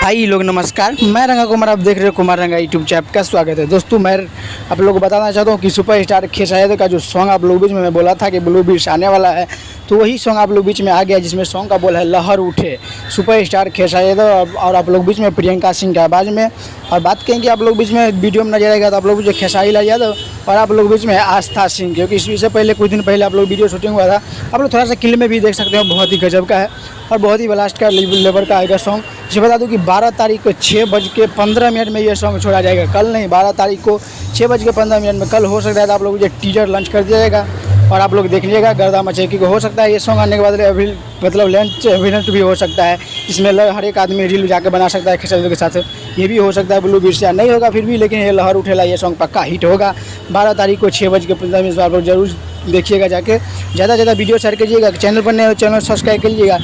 High लोग नमस्कार, मैं रंगा कुमार, आप देख रहे हो कुमार रंगा यूट्यूब चैनल का स्वागत है। दोस्तों मैं आप लोगों को बताना चाहता हूँ कि सुपरस्टार खेसारी का जो सॉन्ग आप लोग बीच में मैं बोला था कि ब्लू बीट्स आने वाला है, तो वही सॉन्ग आप लोग बीच में आ गया, जिसमें सॉन्ग का बोल है लहर उठे, सुपरस्टार खेसारी और आप लोग बीच में प्रियंका सिंह के आवाज़ में। और बात करेंगे आप लोग बीच में वीडियो में नजर आएगा तो आप लोग जो खेसारी लाल यादव और आप लोग बीच में आस्था सिंह, क्योंकि इससे पहले कुछ दिन पहले आप लोग वीडियो शूटिंग हुआ था, आप लोग थोड़ा सा क्लिप में भी देख सकते हो, बहुत ही गजब का है और बहुत ही ब्लास्ट का लेवल का आएगा सॉन्ग। इसे बता दूं कि 12 तारीख को 6:15 में ये सॉन्ग छोड़ा जाएगा, कल नहीं 12 तारीख को 6:15 में। कल हो सकता है तो आप लोग ये टीजर लॉन्च कर दिया जाएगा और आप लोग देख लीजिएगा गर्दा मचेगी को। हो सकता है ये सॉन्ग आने के बाद अभी मतलब लेंथ भी हो सकता है, इसमें हर एक आदमी रील जाकर बना सकता है खेसारी के साथ, ये भी हो सकता है। ब्लू बीट्स या नहीं होगा फिर भी, लेकिन ये लहर उठेला ये सॉन्ग पक्का हिट होगा। 12 तारीख को 6:15 आप लोग जरूर देखिएगा जाके। ज़्यादा से ज़्यादा वीडियो शेयर कीजिएगा, चैनल पर नए हो चैनल सब्सक्राइब कीजिएगा।